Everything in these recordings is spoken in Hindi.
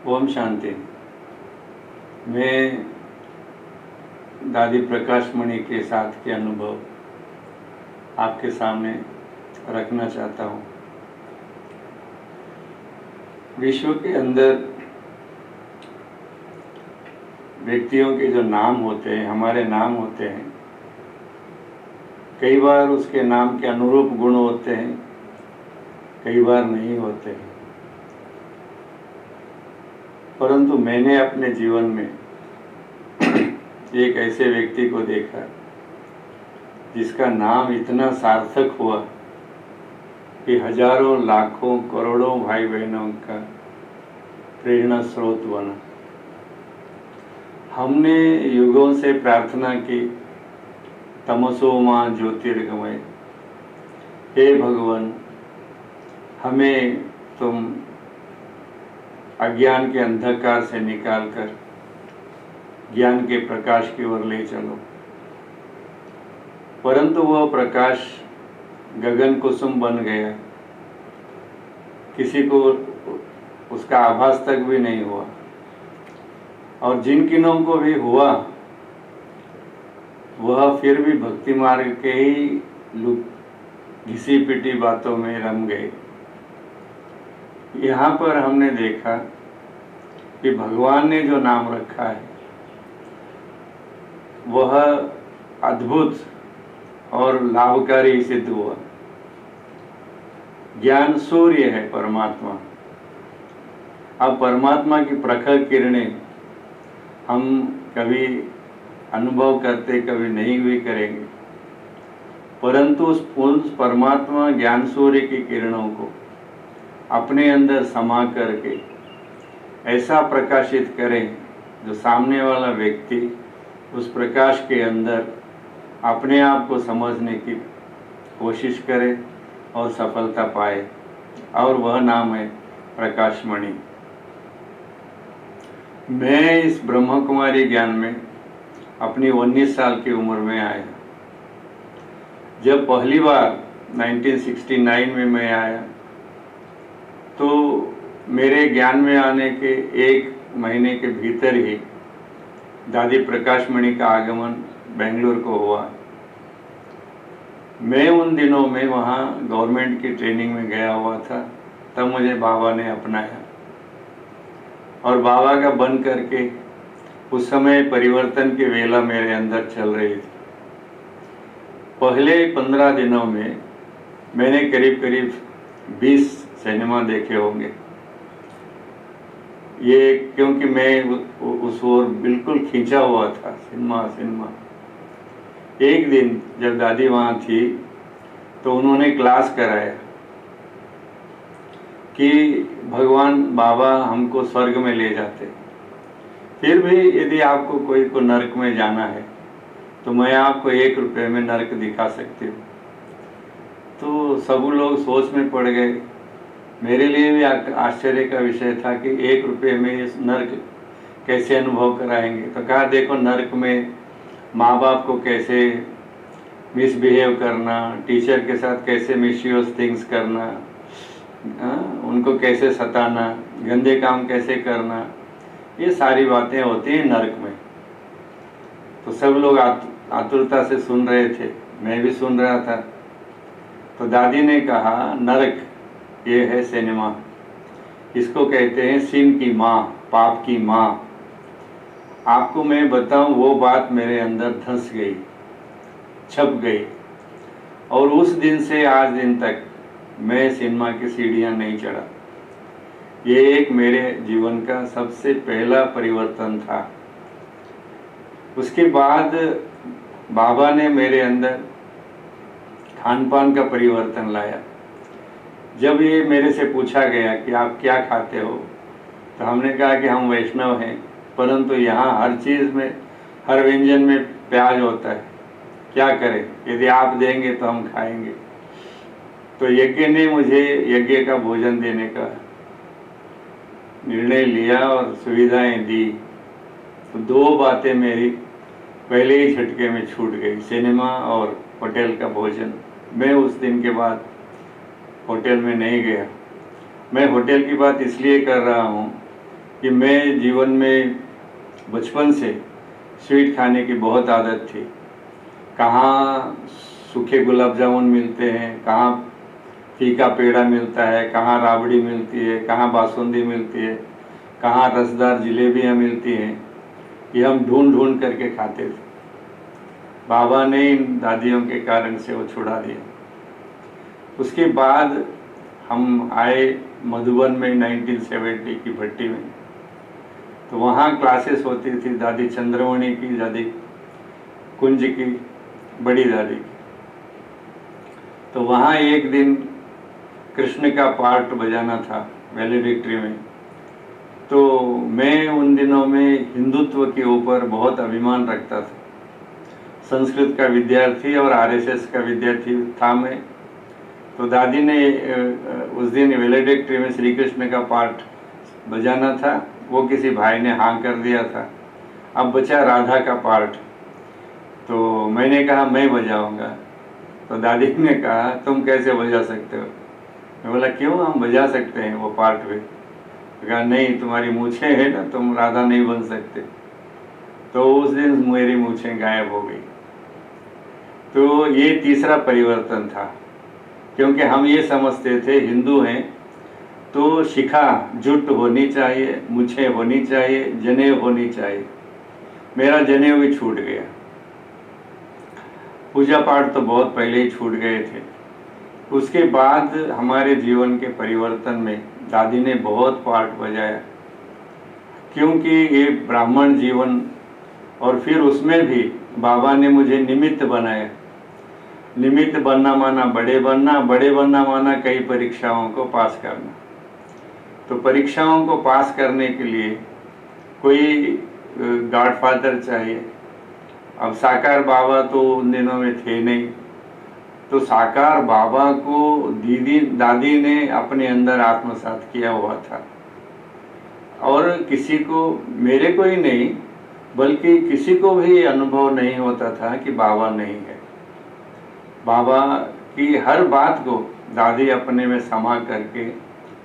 ओम शांति। मैं दादी प्रकाश मणि के साथ के अनुभव आपके सामने रखना चाहता हूँ। विश्व के अंदर व्यक्तियों के जो नाम होते हैं, हमारे नाम होते हैं, कई बार उसके नाम के अनुरूप गुण होते हैं, कई बार नहीं होते हैं। परंतु मैंने अपने जीवन में एक ऐसे व्यक्ति को देखा जिसका नाम इतना सार्थक हुआ कि हजारों लाखों करोड़ों भाई बहनों का प्रेरणा स्रोत बना। हमने युगों से प्रार्थना की, तमसो मां ज्योतिर्गमय, हे भगवान हमें तुम अज्ञान के अंधकार से निकालकर ज्ञान के प्रकाश की ओर ले चलो। परंतु वह प्रकाश गगन कुसुम बन गया, किसी को उसका आभास तक भी नहीं हुआ, और जिन किनों को भी हुआ वह फिर भी भक्ति मार्ग के ही घिसी पिटी बातों में रम गए। यहाँ पर हमने देखा कि भगवान ने जो नाम रखा है वह अद्भुत और लाभकारी सिद्ध हुआ। ज्ञान सूर्य है परमात्मा। अब परमात्मा की प्रखर किरणें हम कभी अनुभव करते, कभी नहीं भी करेंगे, परंतु उस परमात्मा ज्ञान सूर्य की किरणों को अपने अंदर समा करके ऐसा प्रकाशित करें जो सामने वाला व्यक्ति उस प्रकाश के अंदर अपने आप को समझने की कोशिश करे और सफलता पाए, और वह नाम है प्रकाश मणि। मैं इस ब्रह्म कुमारी ज्ञान में अपनी 19 साल की उम्र में आया। जब पहली बार 1969 में मैं आया तो मेरे ज्ञान में आने के 1 महीने के भीतर ही दादी प्रकाश मणि का आगमन बेंगलुरु को हुआ। मैं उन दिनों में वहाँ गवर्नमेंट की ट्रेनिंग में गया हुआ था, तब मुझे बाबा ने अपनाया और बाबा का बन करके उस समय परिवर्तन की वेला मेरे अंदर चल रही थी। पहले 15 दिनों में मैंने करीब करीब 20 सिनेमा देखे होंगे। ये क्योंकि मैं उस ओर बिल्कुल खींचा हुआ था, सिनेमा। एक दिन जब दादी वहाँ थी तो उन्होंने क्लास कराया कि भगवान बाबा हमको स्वर्ग में ले जाते, फिर भी यदि आपको कोई को नरक में जाना है तो मैं आपको 1 रुपये में नरक दिखा सकती हूँ। तो सब लोग सोच में पड़ गए। मेरे लिए भी आश्चर्य का विषय था कि 1 रुपये में इस नरक कैसे अनुभव कराएंगे। तो कहा देखो नरक में माँ बाप को कैसे मिसबिहेव करना, टीचर के साथ कैसे मिसयूज थिंग्स करना, उनको कैसे सताना, गंदे काम कैसे करना, ये सारी बातें होती हैं नरक में। तो सब लोग आतुरता से सुन रहे थे, मैं भी सुन रहा था। तो दादी ने कहा नरक ये है सिनेमा, इसको कहते हैं सिन की माँ, पाप की माँ। आपको मैं बताऊं, वो बात मेरे अंदर धंस गई, छप गई, और उस दिन से आज दिन तक मैं सिनेमा की सीढ़ियां नहीं चढ़ा। ये एक मेरे जीवन का सबसे पहला परिवर्तन था। उसके बाद बाबा ने मेरे अंदर खान पान का परिवर्तन लाया। जब ये मेरे से पूछा गया कि आप क्या खाते हो, तो हमने कहा कि हम वैष्णव हैं, परंतु यहाँ हर चीज़ में, हर व्यंजन में प्याज होता है, क्या करें, यदि आप देंगे तो हम खाएंगे। तो यज्ञ ने मुझे यज्ञ का भोजन देने का निर्णय लिया और सुविधाएं दी। तो 2 बातें मेरी पहले ही झटके में छूट गई, सिनेमा और होटल का भोजन। मैं उस दिन के बाद होटल में नहीं गया। मैं होटल की बात इसलिए कर रहा हूँ कि मैं जीवन में बचपन से स्वीट खाने की बहुत आदत थी। कहाँ सूखे गुलाब जामुन मिलते हैं, कहाँ फीका पेड़ा मिलता है, कहाँ राबड़ी मिलती है, कहाँ बासुंदी मिलती है, कहाँ रसदार जलेबियाँ मिलती हैं, ये हम ढूंढ ढूंढ करके खाते थे। बाबा ने इन दादियों के कारण से वो छुड़ा दिया। उसके बाद हम आए मधुबन में 1970 की भट्टी में, तो वहाँ क्लासेस होती थी दादी चंद्रमणि की, दादी कुंज की, बड़ी दादी की। तो वहाँ एक दिन कृष्ण का पार्ट बजाना था वैलेडिक्ट्री में। तो मैं उन दिनों में हिंदुत्व के ऊपर बहुत अभिमान रखता था। संस्कृत का विद्यार्थी और आरएसएस का विद्यार्थी था मैं। तो दादी ने उस दिन वैलेडिक्ट्री में श्री कृष्ण का पार्ट बजाना था, वो किसी भाई ने हाँ कर दिया था। अब बचा राधा का पार्ट, तो मैंने कहा मैं बजाऊंगा। तो दादी ने कहा तुम कैसे बजा सकते हो? मैं बोला क्यों, हम बजा सकते हैं वो पार्ट भी। कहा नहीं, तुम्हारी मूछें हैं ना, तुम राधा नहीं बन सकते। तो उस दिन मेरी मूछें गायब हो गई। तो ये तीसरा परिवर्तन था, क्योंकि हम ये समझते थे हिंदू हैं तो शिखा जुट होनी चाहिए, मूछें होनी चाहिए, जनेऊ होनी चाहिए। मेरा जनेऊ भी छूट गया। पूजा पाठ तो बहुत पहले ही छूट गए थे। उसके बाद हमारे जीवन के परिवर्तन में दादी ने बहुत पार्ट बजाया, क्योंकि ये ब्राह्मण जीवन, और फिर उसमें भी बाबा ने मुझे निमित्त बनाया। निमित्त बनना माना बड़े बनना, बड़े बनना माना कई परीक्षाओं को पास करना। तो परीक्षाओं को पास करने के लिए कोई गॉडफादर चाहिए। अब साकार बाबा तो उन दिनों में थे नहीं, तो साकार बाबा को दादी ने अपने अंदर आत्मसात किया हुआ था। और किसी को, मेरे को ही नहीं बल्कि किसी को भी अनुभव नहीं होता था कि बाबा नहीं है। बाबा की हर बात को दादी अपने में समा करके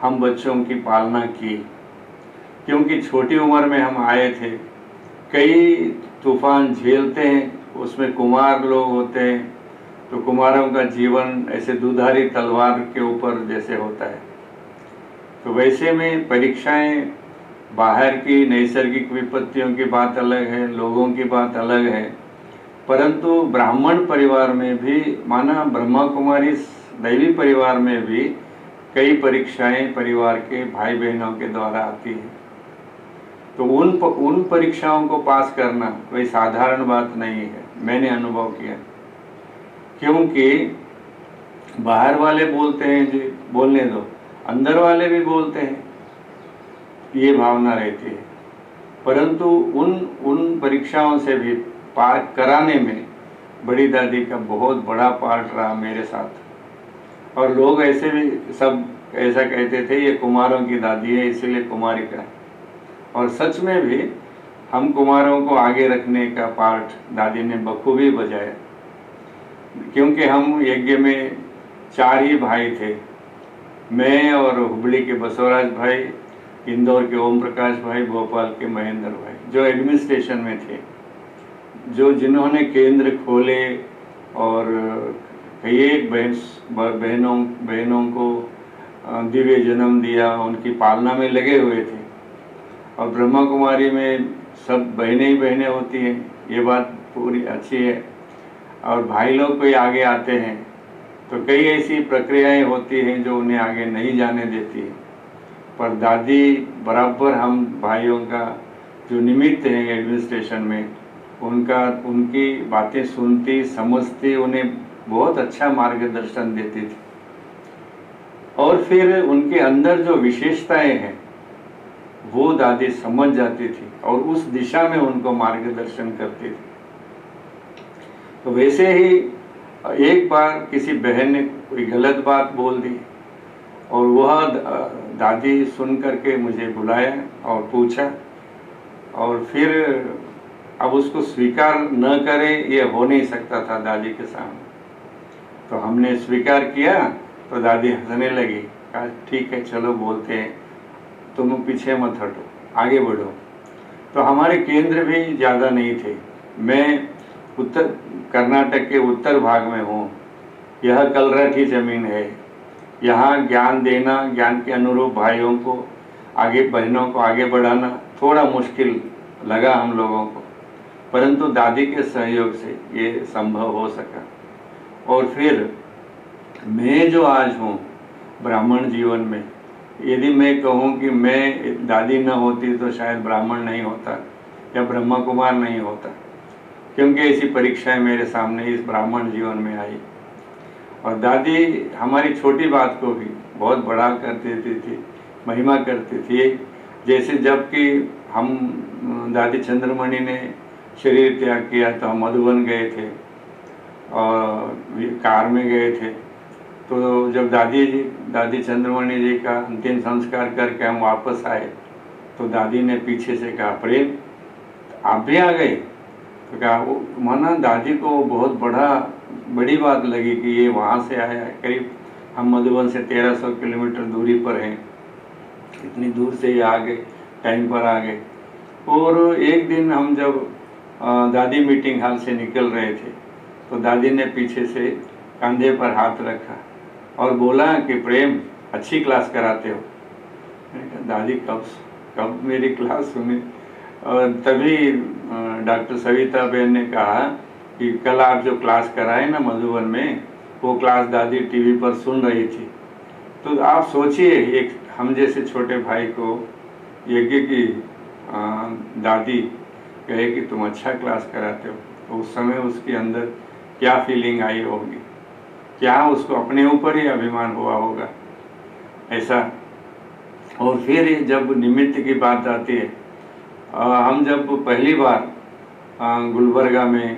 हम बच्चों की पालना की, क्योंकि छोटी उम्र में हम आए थे। कई तूफान झेलते हैं, उसमें कुमार लोग होते हैं, तो कुमारों का जीवन ऐसे दुधारी तलवार के ऊपर जैसे होता है। तो वैसे में परीक्षाएं, बाहर की नैसर्गिक विपत्तियों की बात अलग है, लोगों की बात अलग है, परंतु ब्राह्मण परिवार में भी, माना ब्रह्मा कुमारी दैवी परिवार में भी कई परीक्षाएं परिवार के भाई बहनों के द्वारा आती हैं। तो उन परीक्षाओं को पास करना कोई साधारण बात नहीं है, मैंने अनुभव किया। क्योंकि बाहर वाले बोलते हैं जी बोलने दो, अंदर वाले भी बोलते हैं, ये भावना रहती है। परंतु उन परीक्षाओं से भी पार कराने में बड़ी दादी का बहुत बड़ा पार्ट रहा मेरे साथ। और लोग ऐसे भी सब ऐसा कहते थे ये कुमारों की दादी है इसलिए कुमारिका है, और सच में भी हम कुमारों को आगे रखने का पार्ट दादी ने बखूबी बजाया। क्योंकि हम यज्ञ में 4 ही भाई थे, मैं और हुबली के बसवराज भाई, इंदौर के ओम प्रकाश भाई, भोपाल के महेंद्र भाई, जो एडमिनिस्ट्रेशन में थे, जिन्होंने केंद्र खोले और कई एक बहनों को दिव्य जन्म दिया, उनकी पालना में लगे हुए थे। और ब्रह्मा कुमारी में सब बहनें ही बहनें होती हैं, ये बात पूरी अच्छी है। और भाई लोग कोई आगे आते हैं तो कई ऐसी प्रक्रियाएं होती हैं जो उन्हें आगे नहीं जाने देती है, पर दादी बराबर हम भाइयों का जो निमित्त हैं एडमिनिस्ट्रेशन में, उनकी बातें सुनती, समझती, उन्हें बहुत अच्छा मार्गदर्शन देती थी। और फिर उनके अंदर जो विशेषताएं हैं वो दादी समझ जाती थी और उस दिशा में उनको मार्गदर्शन करती थी। तो वैसे ही एक बार किसी बहन ने कोई गलत बात बोल दी और वह दादी सुन करके मुझे बुलाया और पूछा, और फिर अब उसको स्वीकार न करें ये हो नहीं सकता था दादी के सामने। तो हमने स्वीकार किया तो दादी हंसने लगी, कहा ठीक है चलो बोलते हैं, तुम पीछे मत हटो, आगे बढ़ो। तो हमारे केंद्र भी ज़्यादा नहीं थे। मैं उत्तर कर्नाटक के उत्तर भाग में हूँ। यह कलरठी ज़मीन है। यहाँ ज्ञान देना, ज्ञान के अनुरूप भाइयों को आगे, बहनों को आगे बढ़ाना थोड़ा मुश्किल लगा हम लोगों को, परंतु दादी के सहयोग से ये संभव हो सका। और फिर मैं जो आज हूँ ब्राह्मण जीवन में, यदि मैं कहूँ कि मैं दादी न होती तो शायद ब्राह्मण नहीं होता या ब्रह्मा कुमार नहीं होता, क्योंकि ऐसी परीक्षाएं मेरे सामने इस ब्राह्मण जीवन में आई। और दादी हमारी छोटी बात को भी बहुत बड़ा कर देती थी, महिमा करती थी। जैसे जबकि हम दादी चंद्रमणि ने शरीर त्याग किया तो हम मधुबन गए थे और कार में गए थे। तो जब दादी चंद्रमणि जी का अंतिम संस्कार करके हम वापस आए तो दादी ने पीछे से कहा, प्रेम आप भी आ गए? तो कहा, वो माना दादी को बहुत बड़ी बात लगी कि ये वहाँ से आया है। करीब हम मधुबन से 1300 किलोमीटर दूरी पर हैं, इतनी दूर से ये आ गए, टाइम पर आ गए। और एक दिन हम जब दादी मीटिंग हॉल से निकल रहे थे तो दादी ने पीछे से कंधे पर हाथ रखा और बोला कि प्रेम अच्छी क्लास कराते हो। मैंने कहा, दादी कब मेरी क्लास सुनी? और तभी डॉक्टर सविता बहन ने कहा कि कल आप जो क्लास कराए ना मधुबन में, वो क्लास दादी टीवी पर सुन रही थी। तो आप सोचिए, एक हम जैसे छोटे भाई को यज्ञ की दादी कहे कि तुम अच्छा क्लास कराते हो, तो उस समय उसके अंदर क्या फीलिंग आई होगी, क्या उसको अपने ऊपर ही अभिमान हुआ होगा ऐसा। और फिर जब निमित्त की बात आती है, हम जब पहली बार गुलबर्गा में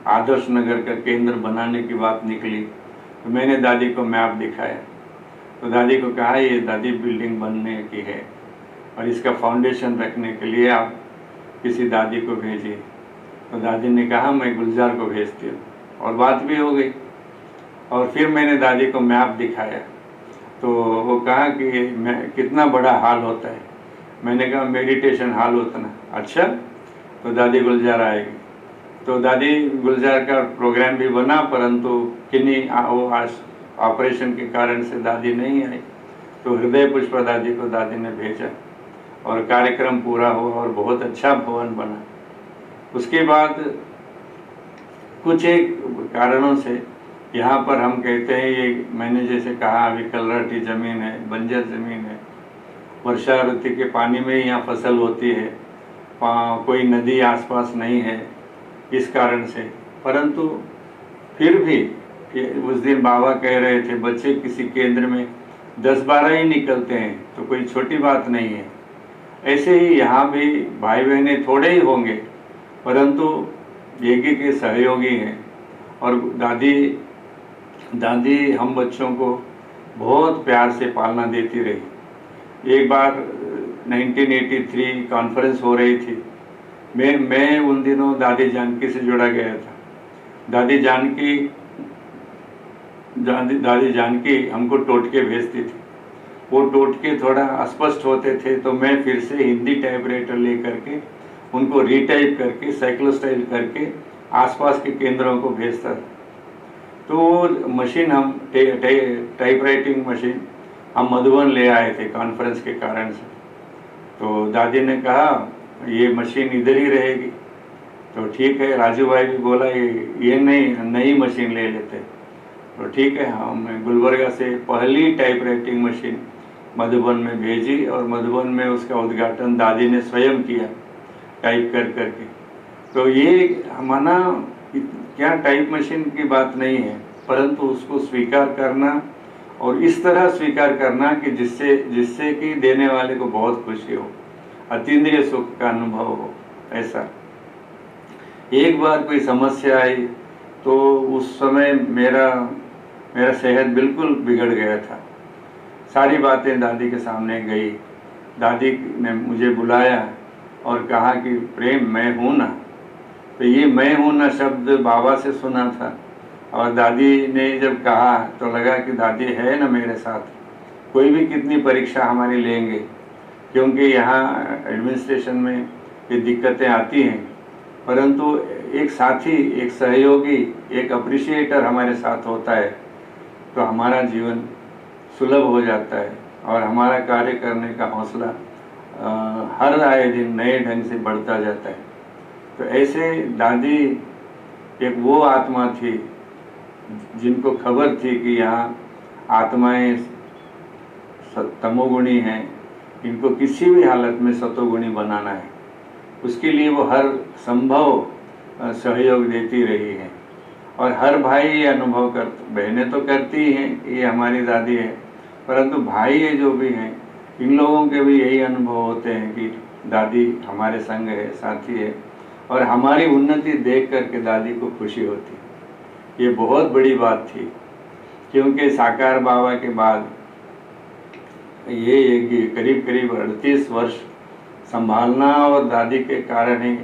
आदर्श नगर का केंद्र बनाने की बात निकली तो मैंने दादी को मैप दिखाया। तो दादी को कहा, ये दादी बिल्डिंग बनने की है और इसका फाउंडेशन रखने के लिए आप किसी दादी को भेजिए। तो दादी ने कहा, मैं गुलजार को भेजती हूँ, और बात भी हो गई। और फिर मैंने दादी को मैप दिखाया तो वो कहा कि कितना बड़ा हॉल होता है। मैंने कहा, मेडिटेशन हॉल उतना। अच्छा, तो दादी गुलजार आएगी। तो दादी गुलजार का प्रोग्राम भी बना, परंतु किन्हीं ऑपरेशन के कारण से दादी नहीं आई। तो हृदय पुष्प दादी को दादी ने भेजा और कार्यक्रम पूरा हुआ और बहुत अच्छा भवन बना। उसके बाद कुछ एक कारणों से यहाँ पर हम कहते हैं, ये मैंने जैसे कहा अभी कलरठी ज़मीन है, बंजर ज़मीन है, वर्षा ऋतु के पानी में यहाँ फसल होती है, कोई नदी आसपास नहीं है इस कारण से। परंतु फिर भी उस दिन बाबा कह रहे थे, बच्चे किसी केंद्र में 10-12 ही निकलते हैं तो कोई छोटी बात नहीं है। ऐसे ही यहाँ भी भाई बहने थोड़े ही होंगे, परंतु यज्ञ के सहयोगी हैं। और दादी हम बच्चों को बहुत प्यार से पालना देती रही। एक बार 1983 कॉन्फ्रेंस हो रही थी, मैं उन दिनों दादी जानकी से जुड़ा गया था। दादी जानकी हमको टोटके भेजती थी। वो टोटके थोड़ा अस्पष्ट होते थे तो मैं फिर से हिंदी टाइपराइटर लेकर के उनको रीटाइप करके साइक्लोस्टाइल करके आसपास के केंद्रों को भेजता था। तो मशीन हम टाइपराइटिंग मशीन हम मधुबन ले आए थे कॉन्फ्रेंस के कारण से। तो दादी ने कहा, ये मशीन इधर ही रहेगी। तो ठीक है, राजू भाई भी बोला ये नई मशीन ले लेते। तो ठीक है, हम गुलबर्गा से पहली टाइपराइटिंग मशीन मधुबन में भेजी और मधुबन में उसका उद्घाटन दादी ने स्वयं किया टाइप कर करके। तो ये हमारा क्या टाइप मशीन की बात नहीं है, परंतु उसको स्वीकार करना और इस तरह स्वीकार करना कि जिससे कि देने वाले को बहुत खुशी हो, अतीन्द्रिय सुख का अनुभव हो। ऐसा एक बार कोई समस्या आई तो उस समय मेरा सेहत बिल्कुल बिगड़ गया था। सारी बातें दादी के सामने गई। दादी ने मुझे बुलाया और कहा कि प्रेम, मैं हूँ ना। तो ये मैं हूँ ना शब्द बाबा से सुना था और दादी ने जब कहा तो लगा कि दादी है ना मेरे साथ, कोई भी कितनी परीक्षा हमारी लेंगे क्योंकि यहाँ एडमिनिस्ट्रेशन में ये दिक्कतें आती हैं, परंतु एक साथी, एक सहयोगी, एक अप्रिशिएटर हमारे साथ होता है तो हमारा जीवन सुलभ हो जाता है और हमारा कार्य करने का हौसला हर आए दिन नए ढंग से बढ़ता जाता है। तो ऐसे दादी एक वो आत्मा थी जिनको खबर थी कि यहाँ आत्माएं तमोगुणी हैं, इनको किसी भी हालत में सतोगुणी बनाना है। उसके लिए वो हर संभव सहयोग देती रही है और हर भाई ये अनुभव कर, बहनें तो करती ही हैं कि ये हमारी दादी है, परंतु भाई ये जो भी हैं इन लोगों के भी यही अनुभव होते हैं कि दादी हमारे संग है, साथी है और हमारी उन्नति देख करके दादी को खुशी होती है। ये बहुत बड़ी बात थी, क्योंकि साकार बाबा के बाद ये करीब करीब 38 वर्ष संभालना और दादी के कारण ही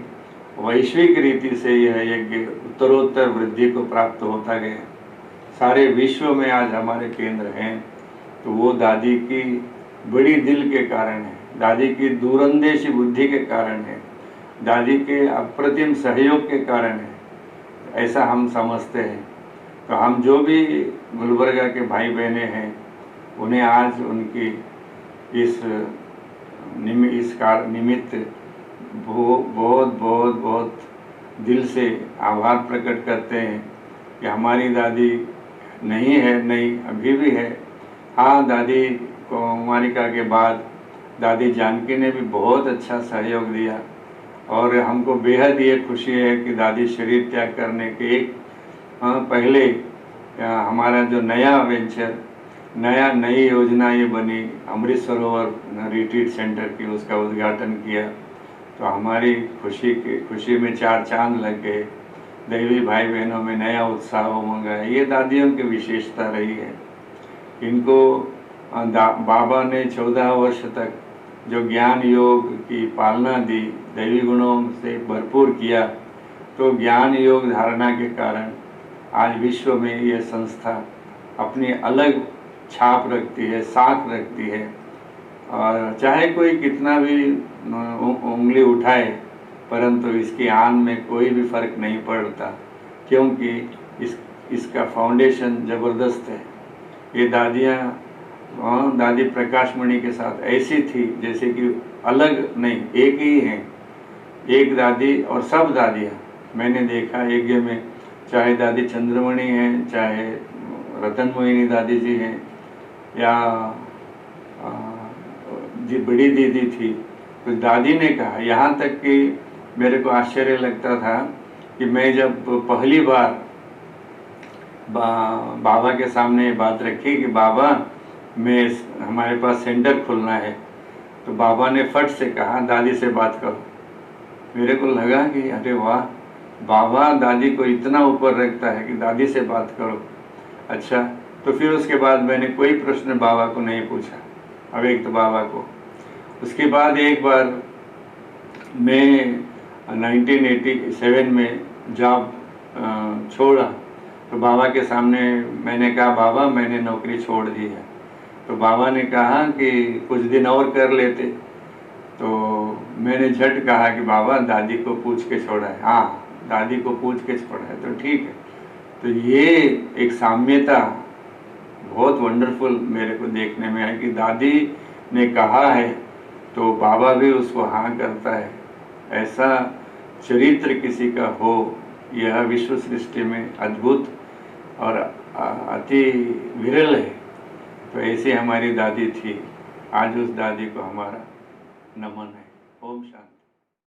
वैश्विक रीति से यह यज्ञ उत्तरोत्तर वृद्धि को प्राप्त होता गया। सारे विश्व में आज हमारे केंद्र हैं तो वो दादी की बड़ी दिल के कारण है, दादी की दूरंदेशी बुद्धि के कारण है, दादी के अप्रतिम सहयोग के कारण है, ऐसा हम समझते हैं। तो हम जो भी गुलबर्गा के भाई बहनें हैं उन्हें आज उनकी इस निमित्त बहुत दिल से आभार प्रकट करते हैं कि हमारी दादी नहीं है, नहीं अभी भी है। हाँ, दादी कुमारिका के बाद दादी जानकी ने भी बहुत अच्छा सहयोग दिया और हमको बेहद ये खुशी है कि दादी शरीर त्याग करने के एक पहले हमारा जो नया वेंचर, नई योजना ये बनी अमृत सरोवर रिट्रीट सेंटर की, उसका उद्घाटन किया तो हमारी खुशी में चार चांद लग गए। दैवी भाई बहनों में नया उत्साह उमंग है। ये दादियों की विशेषता रही है। इनको बाबा ने 14 वर्ष तक जो ज्ञान योग की पालना दी, दैवी गुणों से भरपूर किया, तो ज्ञान योग धारणा के कारण आज विश्व में ये संस्था अपनी अलग छाप रखती है, साख रखती है और चाहे कोई कितना भी उंगली उठाए परंतु इसकी आन में कोई भी फर्क नहीं पड़ता, क्योंकि इसका फाउंडेशन ज़बरदस्त है। ये दादी प्रकाशमणि के साथ ऐसी थी जैसे कि अलग नहीं, एक ही हैं, एक दादी और सब दादियाँ मैंने देखा यज्ञ में, चाहे दादी चंद्रमणि हैं, चाहे रतन मोहिनी दादी जी हैं या जी बड़ी दीदी थी। तो दादी ने कहा, यहाँ तक कि मेरे को आश्चर्य लगता था कि मैं जब पहली बार बाबा के सामने ये बात रखी कि बाबा हमारे पास सेंटर खोलना है, तो बाबा ने फट से कहा दादी से बात करो। मेरे को लगा कि अरे वाह, बाबा दादी को इतना ऊपर रखता है कि दादी से बात करो। अच्छा, तो फिर उसके बाद मैंने कोई प्रश्न बाबा को नहीं पूछा, अव्यक्त बाबा को। उसके बाद एक बार मैं 1987 में जॉब छोड़ा तो बाबा के सामने मैंने कहा, बाबा मैंने नौकरी छोड़ दी है। तो बाबा ने कहा कि कुछ दिन और कर लेते। तो मैंने झट कहा कि बाबा दादी को पूछ के छोड़ा है। हाँ, दादी को पूछ के छोड़ा है तो ठीक है। तो ये एक साम्यता बहुत वंडरफुल मेरे को देखने में आई कि दादी ने कहा है तो बाबा भी उसको हाँ करता है। ऐसा चरित्र किसी का हो, यह विश्व सृष्टि में अद्भुत और अति विरल है। तो ऐसी हमारी दादी थी। आज उस दादी को हमारा नमन है। ओम शांति।